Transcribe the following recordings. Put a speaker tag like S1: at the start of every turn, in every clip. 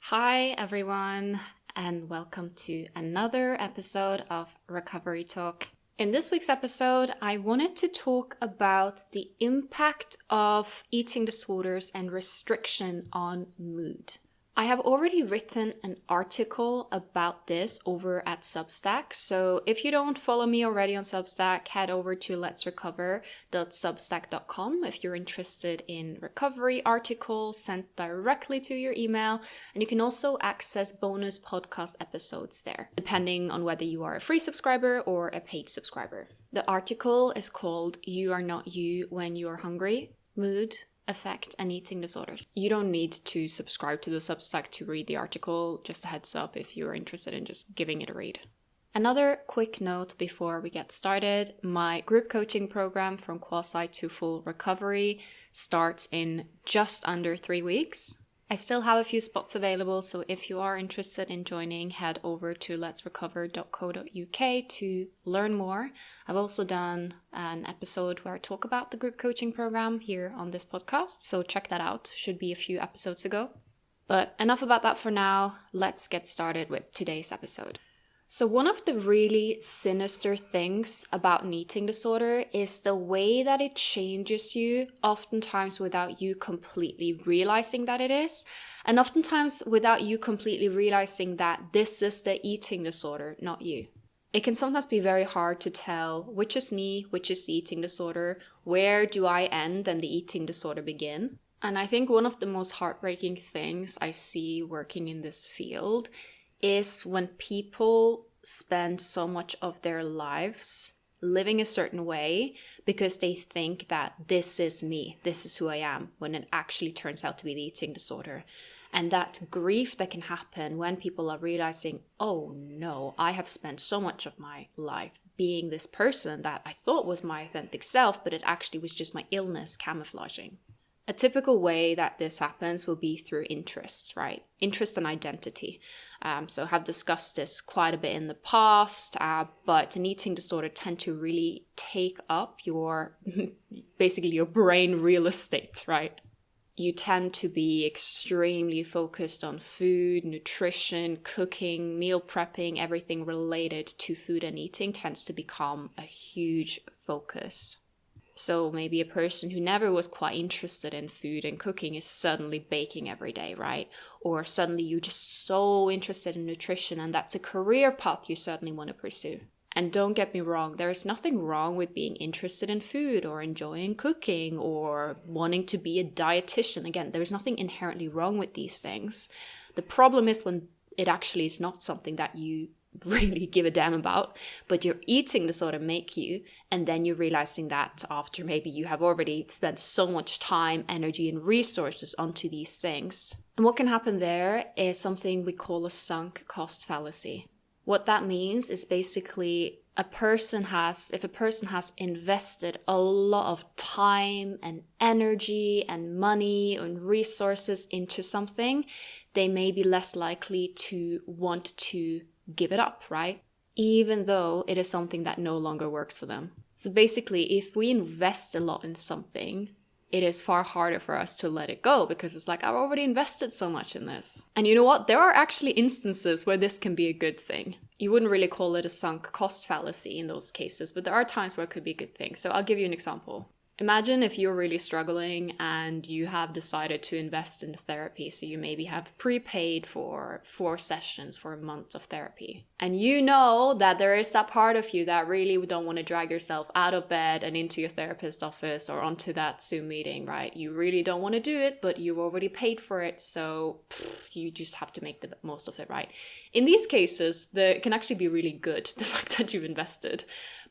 S1: Hi, everyone, and welcome to another episode of Recovery Talk. In this week's episode, I wanted to talk about the impact of eating disorders and restriction on mood. I have already written an article about this over at Substack, so if you don't follow me already on Substack, head over to letsrecover.substack.com if you're interested in recovery articles sent directly to your email, and you can also access bonus podcast episodes there, depending on whether you are a free subscriber or a paid subscriber. The article is called You Are Not You When You Are Hungry, Mood, Affect and Eating Disorders. You don't need to subscribe to the Substack to read the article, just a heads up if you're interested in just giving it a read. Another quick note before we get started, my group coaching program from quasi to full recovery starts in just under 3 weeks. I still have a few spots available, so if you are interested in joining, head over to letsrecover.co.uk to learn more. I've also done an episode where I talk about the group coaching program here on this podcast, so check that out. Should be a few episodes ago. But enough about that for now. Let's get started with today's episode. So one of the really sinister things about an eating disorder is the way that it changes you, oftentimes without you completely realizing that it is, and oftentimes without you completely realizing that this is the eating disorder, not you. It can sometimes be very hard to tell which is me, which is the eating disorder, where do I end and the eating disorder begin. And I think one of the most heartbreaking things I see working in this field is when people spend so much of their lives living a certain way because they think that this is me, this is who I am, when it actually turns out to be the eating disorder. And that grief that can happen when people are realizing, oh no, I have spent so much of my life being this person that I thought was my authentic self, but it actually was just my illness camouflaging. A typical way that this happens will be through interests, right? Interest and identity. So I have discussed this quite a bit in the past, but an eating disorder tend to really take up basically your brain real estate, right? You tend to be extremely focused on food, nutrition, cooking, meal prepping, everything related to food and eating tends to become a huge focus. So maybe a person who never was quite interested in food and cooking is suddenly baking every day, right? Or suddenly you're just so interested in nutrition and that's a career path you certainly want to pursue. And don't get me wrong, there is nothing wrong with being interested in food or enjoying cooking or wanting to be a dietitian. Again, there is nothing inherently wrong with these things. The problem is when it actually is not something that you really give a damn about, but your eating disorder make you, and then you're realizing that after maybe you have already spent so much time, energy, and resources onto these things. And what can happen there is something we call a sunk cost fallacy. What that means is basically if a person has invested a lot of time and energy and money and resources into something, they may be less likely to want to give it up, right? Even though it is something that no longer works for them. So basically, if we invest a lot in something, it is far harder for us to let it go because it's like, I've already invested so much in this. And you know what? There are actually instances where this can be a good thing. You wouldn't really call it a sunk cost fallacy in those cases, but there are times where it could be a good thing. So I'll give you an example. Imagine if you're really struggling and you have decided to invest in therapy. So you maybe have prepaid for 4 sessions for a month of therapy. And you know that there is that part of you that really don't want to drag yourself out of bed and into your therapist's office or onto that Zoom meeting, right? You really don't want to do it, but you've already paid for it. So you just have to make the most of it, right? In these cases, it can actually be really good, the fact that you've invested.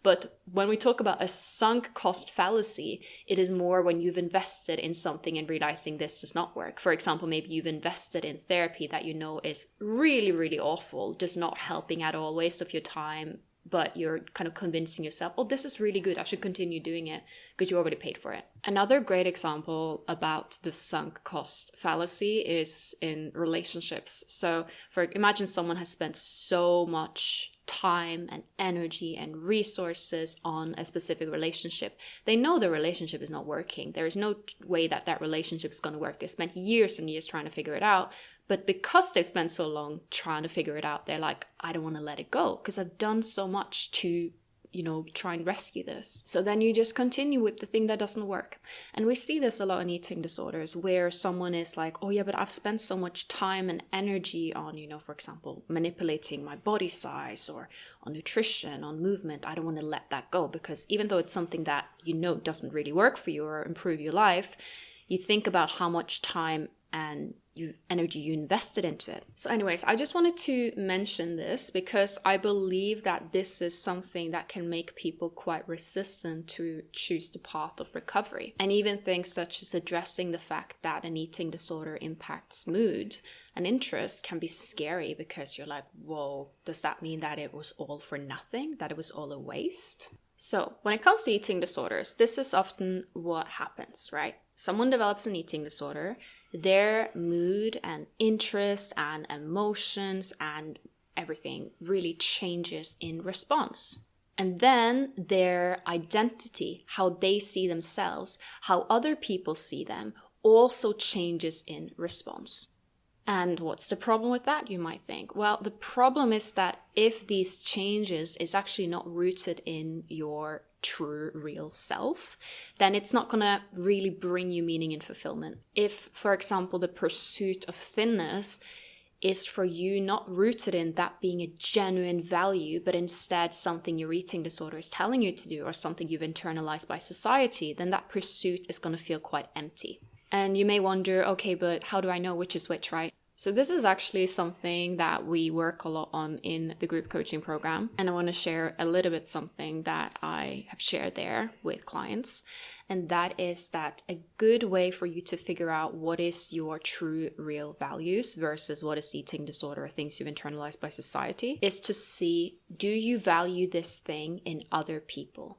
S1: But when we talk about a sunk cost fallacy, it is more when you've invested in something and realizing this does not work. For example, maybe you've invested in therapy that you know is really, really awful, just not helping at all, waste of your time, but you're kind of convincing yourself, oh, this is really good, I should continue doing it because you already paid for it. Another great example about the sunk cost fallacy is in relationships. So imagine someone has spent so much time and energy and resources on a specific relationship. They know the relationship is not working. There is no way that relationship is going to work. They spent years and years trying to figure it out. But because they've spent so long trying to figure it out, they're like, I don't want to let it go because I've done so much to try and rescue this. So then you just continue with the thing that doesn't work. And we see this a lot in eating disorders where someone is like, oh yeah, but I've spent so much time and energy on, for example, manipulating my body size or on nutrition, on movement. I don't want to let that go because even though it's something that doesn't really work for you or improve your life, you think about how much time and energy you invested into it. So anyways, I just wanted to mention this because I believe that this is something that can make people quite resistant to choose the path of recovery. And even things such as addressing the fact that an eating disorder impacts mood and interest can be scary because you're like, whoa, does that mean that it was all for nothing? That it was all a waste? So when it comes to eating disorders, this is often what happens, right? Someone develops an eating disorder, their mood and interest and emotions and everything really changes in response. And then their identity, how they see themselves, how other people see them, also changes in response. And what's the problem with that, you might think? Well, the problem is that if these changes is actually not rooted in your true, real self, then it's not going to really bring you meaning and fulfillment. If, for example, the pursuit of thinness is for you not rooted in that being a genuine value, but instead something your eating disorder is telling you to do or something you've internalized by society, then that pursuit is going to feel quite empty. And you may wonder, okay, but how do I know which is which, right? So this is actually something that we work a lot on in the group coaching program. And I want to share a little bit something that I have shared there with clients. And that is that a good way for you to figure out what is your true, real values versus what is eating disorder or things you've internalized by society is to see, do you value this thing in other people?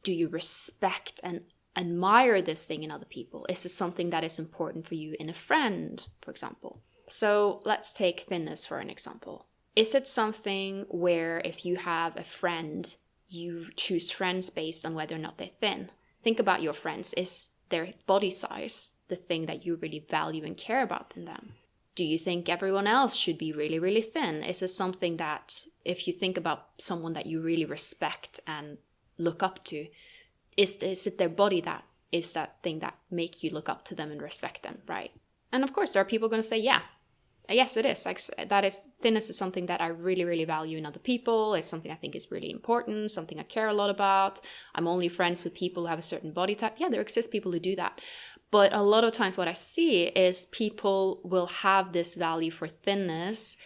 S1: Do you respect and admire this thing in other people? Is this something that is important for you in a friend, for example? So let's take thinness for an example. Is it something where if you have a friend, you choose friends based on whether or not they're thin? Think about your friends. Is their body size the thing that you really value and care about in them? Do you think everyone else should be really, really thin? Is this something that if you think about someone that you really respect and look up to, is it their body that is that thing that make you look up to them and respect them, right? And of course, there are people going to say, yeah, yes, it is. Thinness is something that I really, really value in other people. It's something I think is really important, something I care a lot about. I'm only friends with people who have a certain body type. Yeah, there exist people who do that. But a lot of times what I see is people will have this value for thinness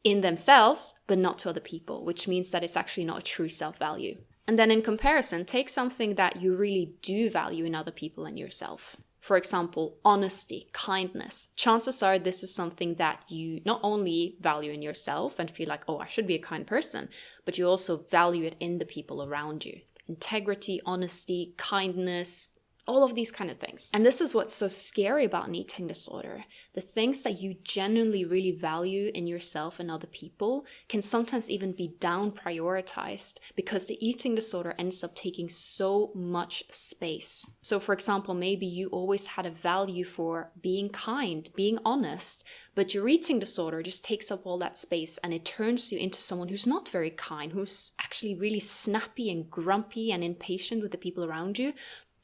S1: in themselves, but not to other people, which means that it's actually not a true self-value. And then in comparison, take something that you really do value in other people and yourself. For example, honesty, kindness. Chances are this is something that you not only value in yourself and feel like, oh, I should be a kind person, but you also value it in the people around you. Integrity, honesty, kindness, all of these kind of things. And this is what's so scary about an eating disorder. The things that you genuinely really value in yourself and other people can sometimes even be down prioritized because the eating disorder ends up taking so much space. So for example, maybe you always had a value for being kind, being honest, but your eating disorder just takes up all that space and it turns you into someone who's not very kind, who's actually really snappy and grumpy and impatient with the people around you.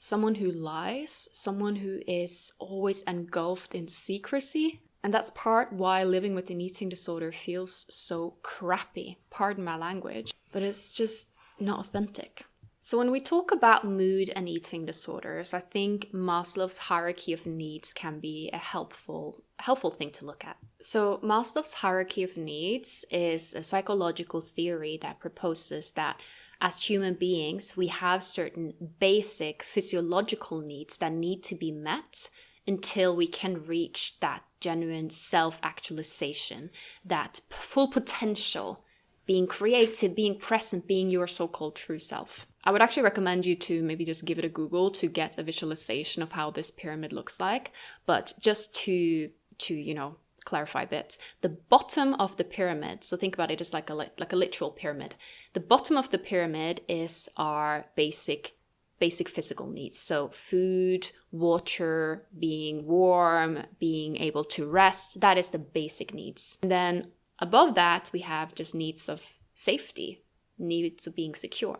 S1: Someone who lies, someone who is always engulfed in secrecy. And that's part why living with an eating disorder feels so crappy. Pardon my language, but it's just not authentic. So when we talk about mood and eating disorders, I think Maslow's hierarchy of needs can be a helpful thing to look at. So Maslow's hierarchy of needs is a psychological theory that proposes that as human beings, we have certain basic physiological needs that need to be met until we can reach that genuine self-actualization, that full potential, being creative, being present, being your so-called true self. I would actually recommend you to maybe just give it a Google to get a visualization of how this pyramid looks like. But just to clarify a bit, the bottom of the pyramid, so think about it as like a literal pyramid. The bottom of the pyramid is our basic physical needs. So food, water, being warm, being able to rest, that is the basic needs. And then above that, we have just needs of safety, needs of being secure.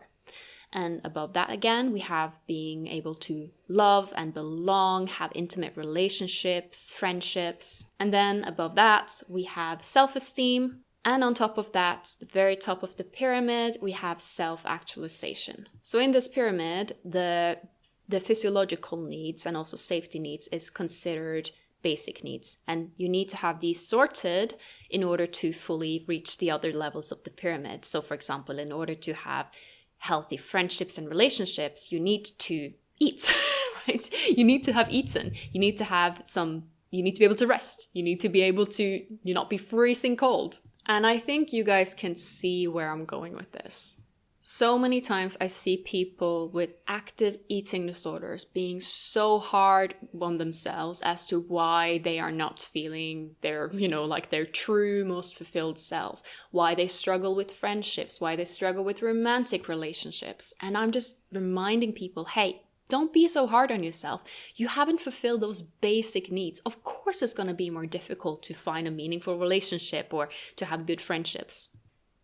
S1: And above that again, we have being able to love and belong, have intimate relationships, friendships. And then above that, we have self-esteem. And on top of that, the very top of the pyramid, we have self-actualization. So in this pyramid, the physiological needs and also safety needs is considered basic needs. And you need to have these sorted in order to fully reach the other levels of the pyramid. So for example, in order to have healthy friendships and relationships, you need to eat, right? You need to have eaten. You need to be able to rest. You need to be able to not be freezing cold. And I think you guys can see where I'm going with this. So many times I see people with active eating disorders being so hard on themselves as to why they are not feeling their, like their true, most fulfilled self, why they struggle with friendships, why they struggle with romantic relationships. And I'm just reminding people, hey, don't be so hard on yourself. You haven't fulfilled those basic needs. Of course, it's going to be more difficult to find a meaningful relationship or to have good friendships.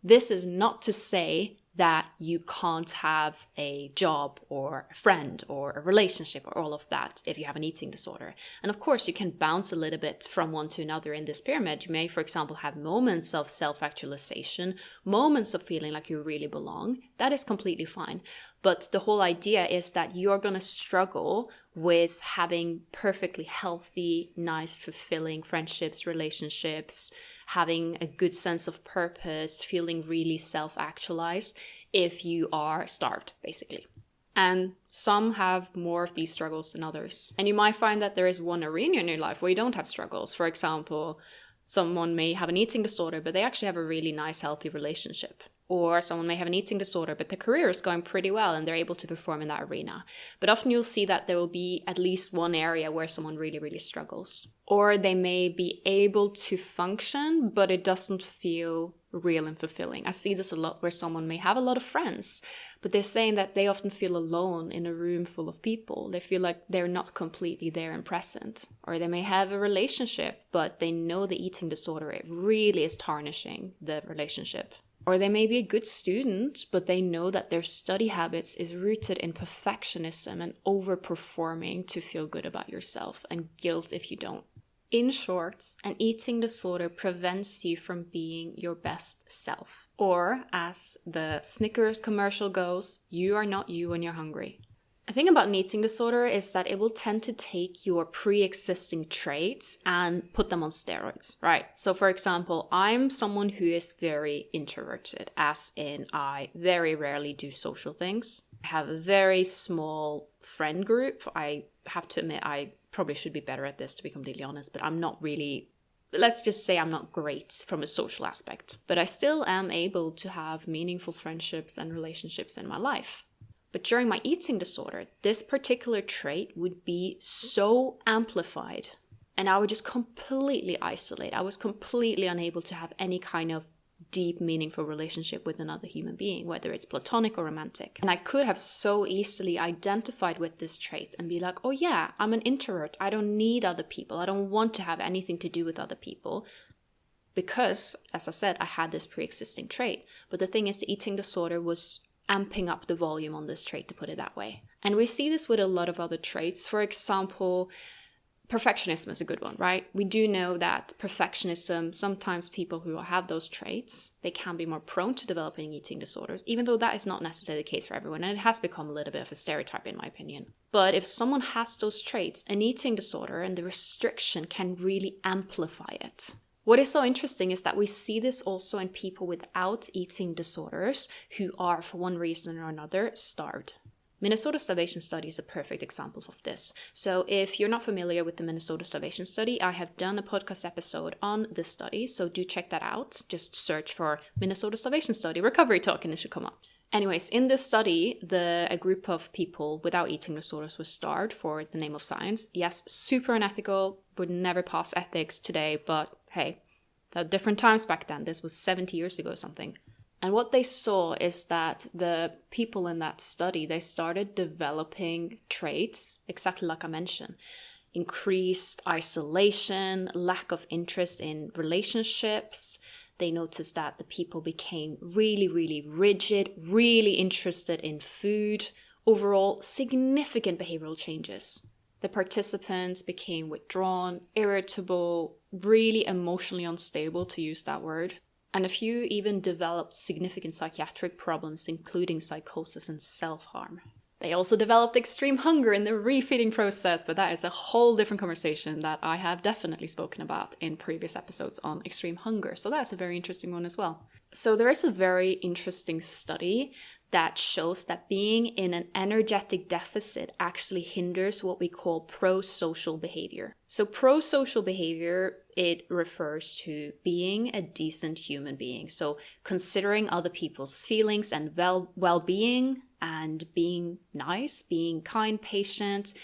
S1: This is not to say that you can't have a job or a friend or a relationship or all of that if you have an eating disorder. And of course, you can bounce a little bit from one to another in this pyramid. You may, for example, have moments of self-actualization, moments of feeling like you really belong. That is completely fine. But the whole idea is that you're going to struggle with having perfectly healthy, nice, fulfilling friendships, relationships, having a good sense of purpose, feeling really self-actualized if you are starved, basically. And some have more of these struggles than others. And you might find that there is one arena in your life where you don't have struggles. For example, someone may have an eating disorder, but they actually have a really nice, healthy relationship. Or someone may have an eating disorder, but their career is going pretty well and they're able to perform in that arena. But often you'll see that there will be at least one area where someone really, really struggles. Or they may be able to function, but it doesn't feel real and fulfilling. I see this a lot where someone may have a lot of friends, but they're saying that they often feel alone in a room full of people. They feel like they're not completely there and present. Or they may have a relationship, but they know the eating disorder, it really is tarnishing the relationship. Or they may be a good student, but they know that their study habits is rooted in perfectionism and overperforming to feel good about yourself and guilt if you don't. In short, an eating disorder prevents you from being your best self. Or, as the Snickers commercial goes, you are not you when you're hungry. The thing about an eating disorder is that it will tend to take your pre-existing traits and put them on steroids, right? So for example, I'm someone who is very introverted, as in I very rarely do social things. I have a very small friend group. I have to admit, I probably should be better at this, to be completely honest, but I'm not really, let's just say I'm not great from a social aspect. But I still am able to have meaningful friendships and relationships in my life. But during my eating disorder, this particular trait would be so amplified and I would just completely isolate. I was completely unable to have any kind of deep, meaningful relationship with another human being, whether it's platonic or romantic. And I could have so easily identified with this trait and be like, oh yeah, I'm an introvert. I don't need other people. I don't want to have anything to do with other people. Because, as I said, I had this pre-existing trait. But the thing is, the eating disorder was amping up the volume on this trait, to put it that way. And we see this with a lot of other traits. For example, perfectionism is a good one, right? We do know that perfectionism, sometimes people who have those traits, they can be more prone to developing eating disorders, even though that is not necessarily the case for everyone. And it has become a little bit of a stereotype, in my opinion. But if someone has those traits, an eating disorder and the restriction can really amplify it. What is so interesting is that we see this also in people without eating disorders who are, for one reason or another, starved. Minnesota Starvation Study is a perfect example of this. So if you're not familiar with the Minnesota Starvation Study, I have done a podcast episode on this study, so do check that out. Just search for Minnesota Starvation Study Recovery Talk and it should come up. Anyways, in this study, a group of people without eating disorders was starved for the name of science. Yes, super unethical, would never pass ethics today, but hey, there were different times back then. This was 70 years ago or something. And what they saw is that the people in that study, they started developing traits, exactly like I mentioned. Increased isolation, lack of interest in relationships. They noticed that the people became really, really rigid, really interested in food. Overall, significant behavioral changes. The participants became withdrawn, irritable, really emotionally unstable, to use that word. And a few even developed significant psychiatric problems, including psychosis and self-harm. They also developed extreme hunger in the refeeding process, but that is a whole different conversation that I have definitely spoken about in previous episodes on extreme hunger. So that's a very interesting one as well. So there is a very interesting study that shows that being in an energetic deficit actually hinders what we call pro-social behavior. So pro-social behavior, it refers to being a decent human being. So considering other people's feelings and well-being, and being nice, being kind, patient,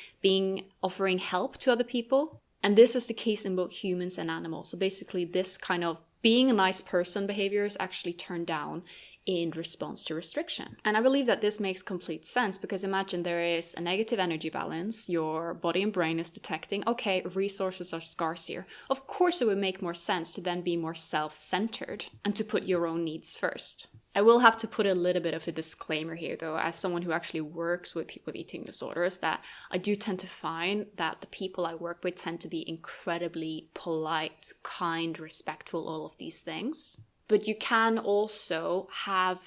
S1: offering help to other people. And this is the case in both humans and animals. So basically this kind of being a nice person behavior is actually turned down in response to restriction. And I believe that this makes complete sense, because imagine there is a negative energy balance, your body and brain is detecting, okay, resources are scarce here. Of course it would make more sense to then be more self-centered and to put your own needs first. I will have to put a little bit of a disclaimer here though, as someone who actually works with people with eating disorders, that I do tend to find that the people I work with tend to be incredibly polite, kind, respectful, all of these things. But you can also have,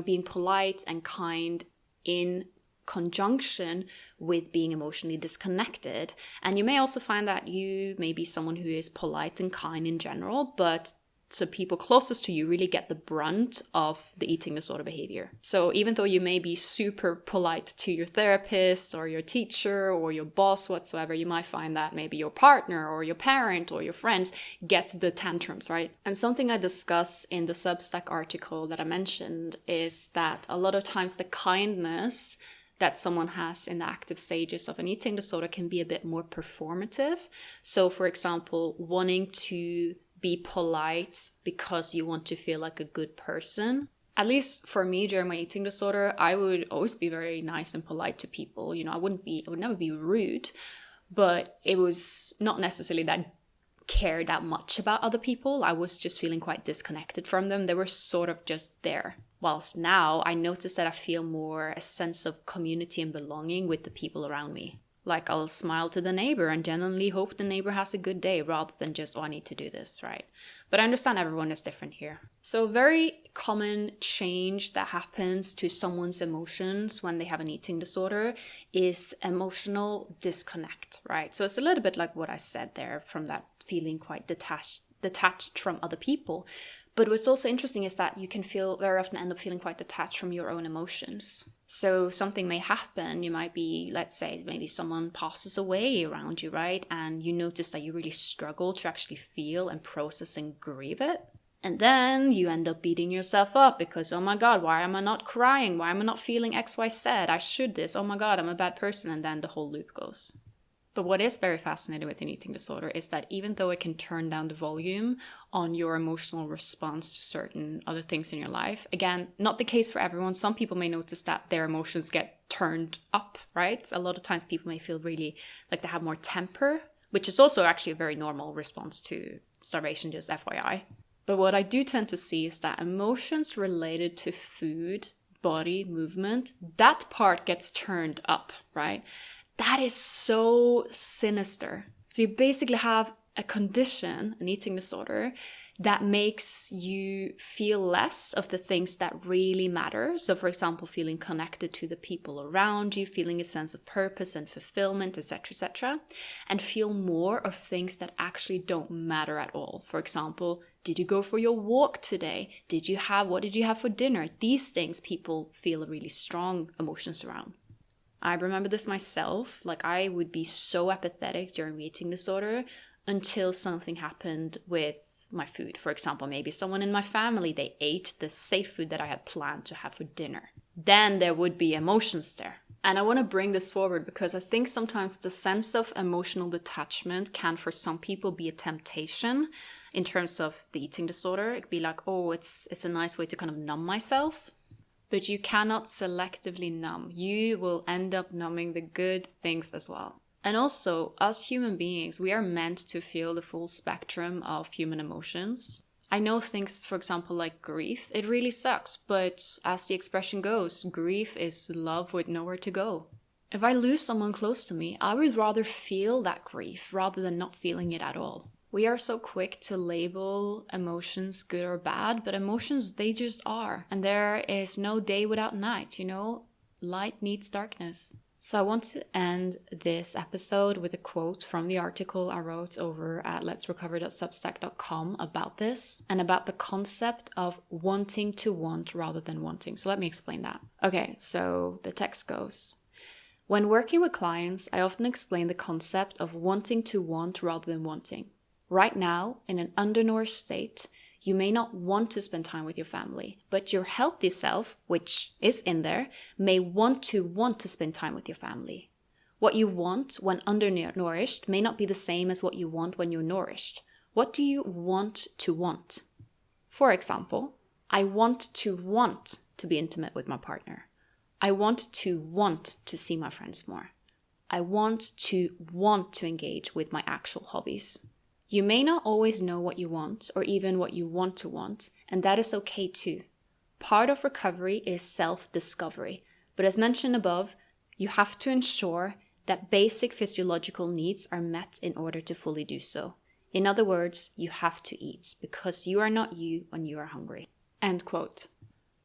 S1: being polite and kind in conjunction with being emotionally disconnected. And you may also find that you may be someone who is polite and kind in general, but so people closest to you really get the brunt of the eating disorder behavior. So even though you may be super polite to your therapist or your teacher or your boss whatsoever, you might find that maybe your partner or your parent or your friends get the tantrums, right? And something I discuss in the Substack article that I mentioned is that a lot of times the kindness that someone has in the active stages of an eating disorder can be a bit more performative. So for example, wanting to be polite because you want to feel like a good person. At least for me, during my eating disorder, I would always be very nice and polite to people. I would never be rude, but it was not necessarily that care that much about other people. I was just feeling quite disconnected from them. They were sort of just there. Whilst now I notice that I feel more a sense of community and belonging with the people around me. Like I'll smile to the neighbor and genuinely hope the neighbor has a good day rather than just, I need to do this, right? But I understand everyone is different here. So a very common change that happens to someone's emotions when they have an eating disorder is emotional disconnect, right? So it's a little bit like what I said there, from that feeling quite detached from other people. But what's also interesting is that you can very often end up feeling quite detached from your own emotions. So something may happen, you might be, let's say, maybe someone passes away around you, right? And you notice that you really struggle to actually feel and process and grieve it. And then you end up beating yourself up because, oh my God, why am I not crying? Why am I not feeling X, Y, Z? I should this. Oh my God, I'm a bad person. And then the whole loop goes. But what is very fascinating with an eating disorder is that even though it can turn down the volume on your emotional response to certain other things in your life, again, not the case for everyone. Some people may notice that their emotions get turned up, right? A lot of times people may feel really like they have more temper, which is also actually a very normal response to starvation, just FYI. But what I do tend to see is that emotions related to food, body, movement, that part gets turned up, right? That is so sinister. So you basically have a condition, an eating disorder, that makes you feel less of the things that really matter. So for example, feeling connected to the people around you, feeling a sense of purpose and fulfillment, etc., and feel more of things that actually don't matter at all. For example, did you go for your walk today? What did you have for dinner? These things people feel really strong emotions around. I remember this myself, like I would be so apathetic during eating disorder until something happened with with my food. For example, maybe someone in my family, they ate the safe food that I had planned to have for dinner. Then there would be emotions there. And I want to bring this forward because I think sometimes the sense of emotional detachment can for some people be a temptation in terms of the eating disorder. It could be like, oh, it's a nice way to kind of numb myself. But you cannot selectively numb. You will end up numbing the good things as well. And also, us human beings, we are meant to feel the full spectrum of human emotions. I know things, for example, like grief, it really sucks, but as the expression goes, grief is love with nowhere to go. If I lose someone close to me, I would rather feel that grief rather than not feeling it at all. We are so quick to label emotions good or bad, but emotions, they just are. And there is no day without night, you know? Light needs darkness. So I want to end this episode with a quote from the article I wrote over at letsrecover.substack.com about this and about the concept of wanting to want rather than wanting. So let me explain that. Okay, so the text goes, when working with clients, I often explain the concept of wanting to want rather than wanting. Right now, in an undernourished state, you may not want to spend time with your family, but your healthy self, which is in there, may want to spend time with your family. What you want when undernourished may not be the same as what you want when you're nourished. What do you want to want? For example, I want to be intimate with my partner. I want to see my friends more. I want to engage with my actual hobbies. You may not always know what you want or even what you want to want, and that is okay too. Part of recovery is self-discovery, but as mentioned above, you have to ensure that basic physiological needs are met in order to fully do so. In other words, you have to eat because you are not you when you are hungry. End quote.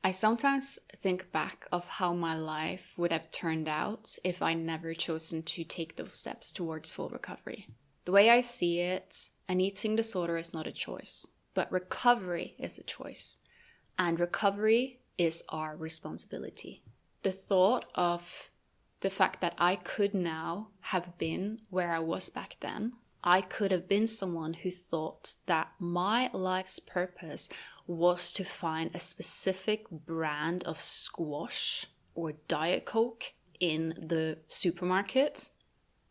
S1: I sometimes think back of how my life would have turned out if I never chosen to take those steps towards full recovery. The way I see it, an eating disorder is not a choice, but recovery is a choice. And recovery is our responsibility. The thought of the fact that I could now have been where I was back then, I could have been someone who thought that my life's purpose was to find a specific brand of squash or Diet Coke in the supermarket.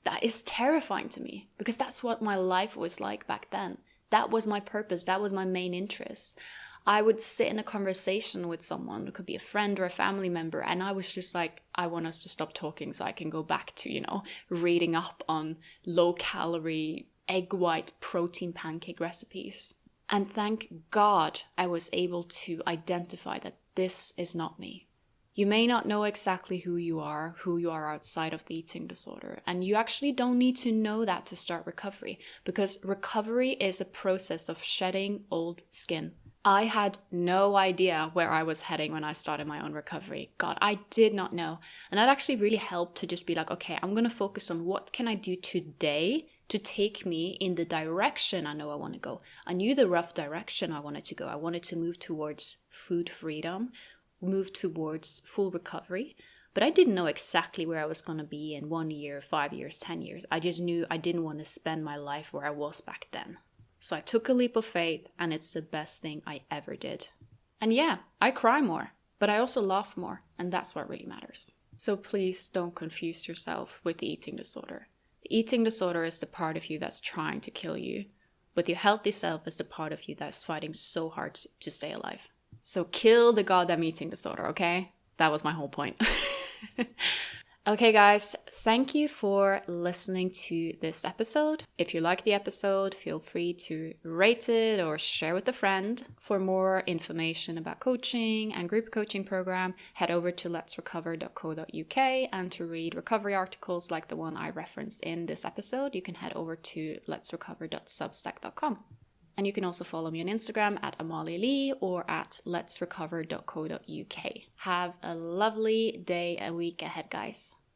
S1: That is terrifying to me because that's what my life was like back then. That was my purpose. That was my main interest. I would sit in a conversation with someone, it could be a friend or a family member, and I was just like, I want us to stop talking so I can go back to, reading up on low-calorie, egg white protein pancake recipes. And thank God I was able to identify that this is not me. You may not know exactly who you are outside of the eating disorder. And you actually don't need to know that to start recovery, because recovery is a process of shedding old skin. I had no idea where I was heading when I started my own recovery. God, I did not know. And that actually really helped to just be like, okay, I'm going to focus on what can I do today to take me in the direction I know I want to go. I knew the rough direction I wanted to go. I wanted to move towards food freedom, move towards full recovery, but I didn't know exactly where I was going to be in 1 year, 5 years, 10 years. I just knew I didn't want to spend my life where I was back then. So I took a leap of faith, and it's the best thing I ever did. And yeah, I cry more, but I also laugh more, and that's what really matters. So please don't confuse yourself with the eating disorder. The eating disorder is the part of you that's trying to kill you, but your healthy self is the part of you that's fighting so hard to stay alive. So kill the goddamn eating disorder, okay? That was my whole point. Okay, guys, thank you for listening to this episode. If you like the episode, feel free to rate it or share with a friend. For more information about coaching and group coaching program, head over to letsrecover.co.uk, and to read recovery articles like the one I referenced in this episode, you can head over to letsrecover.substack.com. And you can also follow me on Instagram at Amalie Lee or at letsrecover.co.uk. Have a lovely day and week ahead, guys.